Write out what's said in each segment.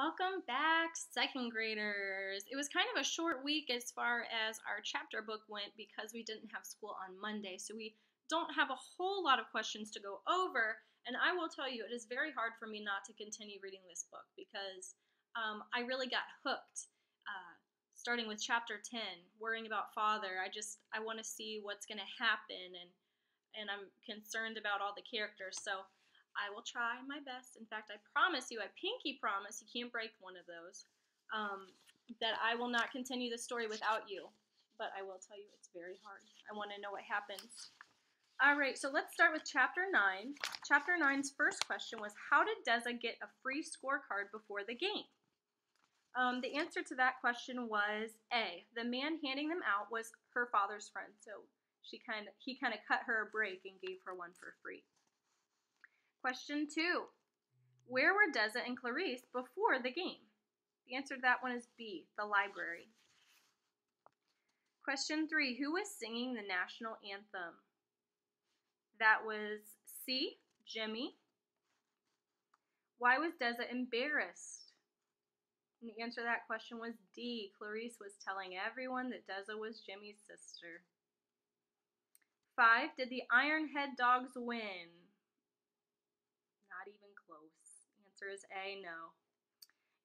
Welcome back, second graders. It was kind of a short week as far as our chapter book went because we didn't have school on Monday. So we don't have a whole lot of questions to go over. And I will tell you, it is very hard for me not to continue reading this book because I really got hooked. Starting with chapter 10, worrying about father. I want to see what's going to happen, and I'm concerned about all the characters. So I will try my best. In fact, I promise you, I pinky promise, you can't break one of those, that I will not continue the story without you. But I will tell you, it's very hard. I want to know what happens. All right, so let's start with Chapter 9. Chapter 9's first question was, how did Deza get a free scorecard before the game? The answer to that question was A. The man handing them out was her father's friend, so he kind of cut her a break and gave her one for free. Question 2. Where were Deza and Clarice before the game? The answer to that one is B, the library. Question 3. Who was singing the national anthem? That was C, Jimmy. Why was Deza embarrassed? And the answer to that question was D, Clarice was telling everyone that Deza was Jimmy's sister. 5. Did the Ironhead dogs win? Not even close. Answer is A, no.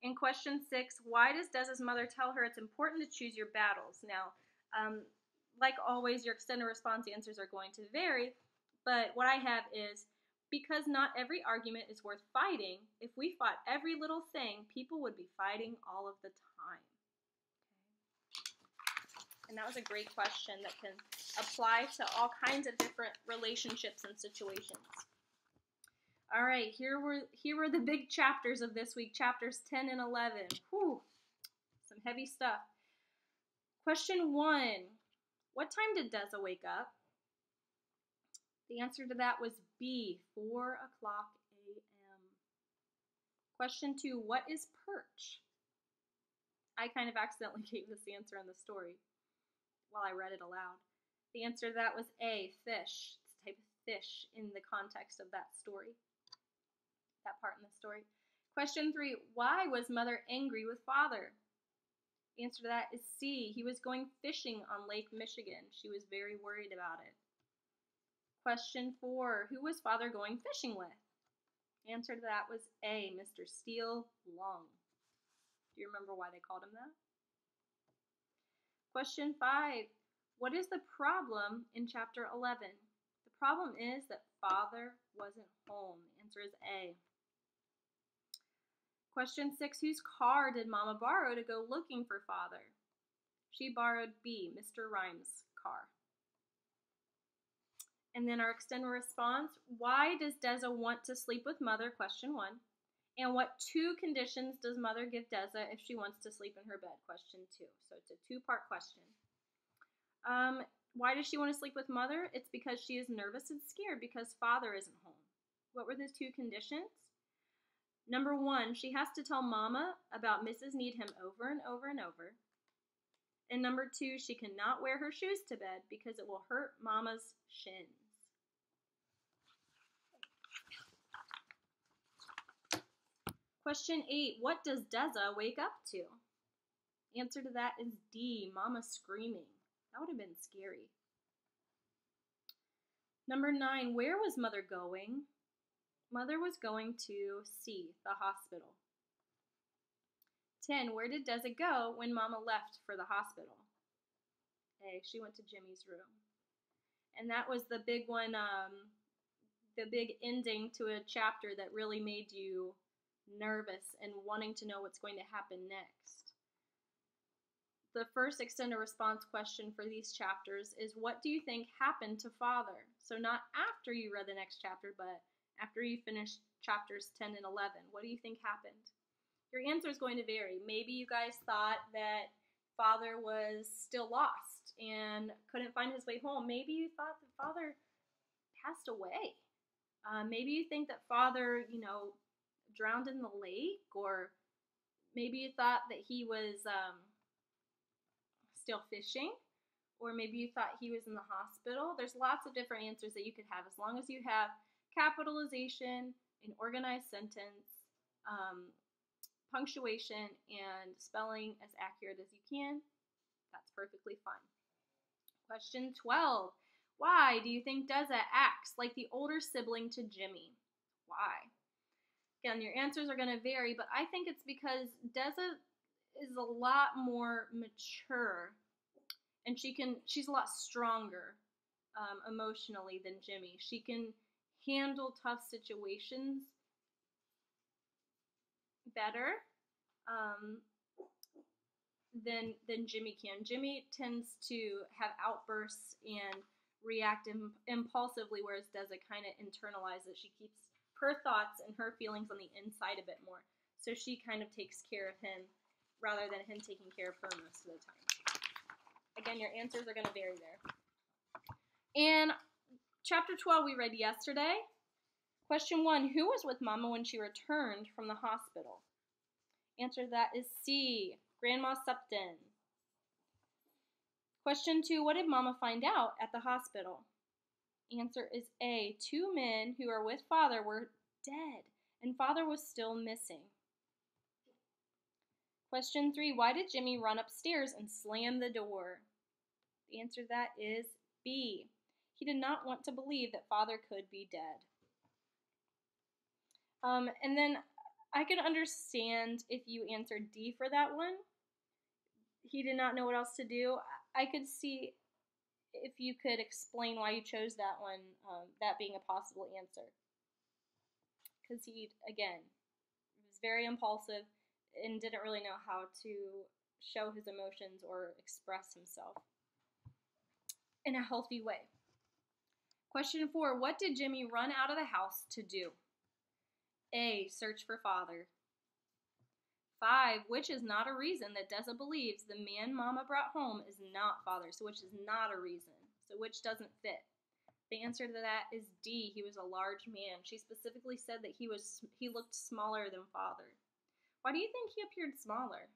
In question 6, why does Deza's mother tell her it's important to choose your battles? Now, like always, your extended response answers are going to vary, but what I have is, because not every argument is worth fighting, if we fought every little thing, people would be fighting all of the time. Okay. And that was a great question that can apply to all kinds of different relationships and situations. All right, here were the big chapters of this week, chapters 10 and 11. Whew, some heavy stuff. Question 1, what time did Deza wake up? The answer to that was B, 4 o'clock a.m. Question 2, what is perch? I kind of accidentally gave this answer in the story while I read it aloud. The answer to that was A, fish. It's a type of fish in the context of that story. That part in the story. Question 3, why was mother angry with father? The answer to that is C, he was going fishing on Lake Michigan. She was very worried about it. Question 4, who was father going fishing with? The answer to that was A, Mr. Steele Long. Do you remember why they called him that? Question 5, what is the problem in chapter 11? The problem is that father wasn't home. The answer is A. Question 6, whose car did Mama borrow to go looking for father? She borrowed B, Mr. Rhymes' car. And then our extended response, why does Deza want to sleep with mother? Question 1. And what 2 conditions does mother give Deza if she wants to sleep in her bed? Question 2. So it's a 2-part question. Why does she want to sleep with mother? It's because she is nervous and scared because father isn't home. What were those 2 conditions? Number 1, she has to tell Mama about Mrs. Needham over and over and over. And number 2, she cannot wear her shoes to bed because it will hurt Mama's shins. Question 8, what does Deza wake up to? Answer to that is D, Mama screaming. That would have been scary. Number 9, where was mother going? Mother was going to C, the hospital. 10, where did Deza go when Mama left for the hospital? A, she went to Jimmy's room. And that was the big one, the big ending to a chapter that really made you nervous and wanting to know what's going to happen next. The first extended response question for these chapters is, what do you think happened to father? So not after you read the next chapter, but after you finish chapters 10 and 11. What do you think happened? Your answer is going to vary. Maybe you guys thought that father was still lost and couldn't find his way home. Maybe you thought that father passed away. Maybe you think that father, drowned in the lake, or maybe you thought that he was still fishing, or maybe you thought he was in the hospital. There's lots of different answers that you could have as long as you have capitalization, an organized sentence, punctuation and spelling as accurate as you can. That's perfectly fine. Question 12. Why do you think Deza acts like the older sibling to Jimmy? Why? Again, your answers are going to vary, but I think it's because Deza is a lot more mature, and she's a lot stronger emotionally than Jimmy. She can handle tough situations better than Jimmy can. Jimmy tends to have outbursts and react impulsively, whereas Deza kind of internalizes. She keeps her thoughts and her feelings on the inside a bit more. So she kind of takes care of him rather than him taking care of her most of the time. Again, your answers are going to vary there. In chapter 12 we read yesterday, question 1, who was with Mama when she returned from the hospital? Answer to that is C, Grandma Supton. Question 2, what did Mama find out at the hospital? Answer is A, 2 men who were with Father were dead, and Father was still missing. Question 3, why did Jimmy run upstairs and slam the door? The answer to that is B. He did not want to believe that Father could be dead. And then I could understand if you answered D for that one. He did not know what else to do. I could see if you could explain why you chose that one, that being a possible answer. Because he, again, was very impulsive and didn't really know how to show his emotions or express himself in a healthy way. Question 4, what did Jimmy run out of the house to do? A, search for Father. 5, which is not a reason that Deza believes the man Mama brought home is not Father, so which is not a reason, so which doesn't fit. The answer to that is D, he was a large man. She specifically said that he looked smaller than Father. Why do you think he appeared smaller?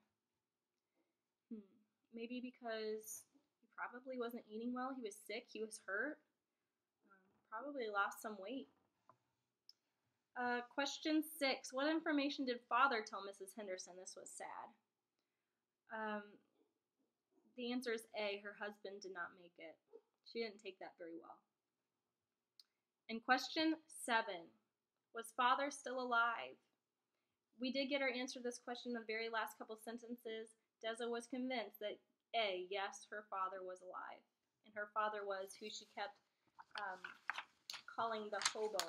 Maybe because he probably wasn't eating well, he was sick, he was hurt, probably lost some weight. Question 6. What information did Father tell Mrs. Henderson? This was sad. The answer is A. Her husband did not make it. She didn't take that very well. And question 7. Was Father still alive? We did get our answer to this question in the very last couple sentences. Deza was convinced that A. Yes, her father was alive. And her father was who she kept calling the hobo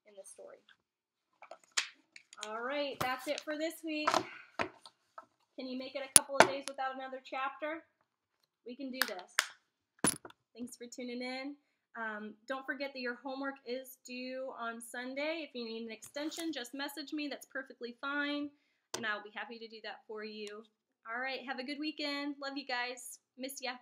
in the story. All right, that's it for this week. Can you make it a couple of days without another chapter? We can do this. Thanks for tuning in. Don't forget that your homework is due on Sunday. If you need an extension, just message me. That's perfectly fine, and I'll be happy to do that for you. All right, have a good weekend. Love you guys. Miss ya.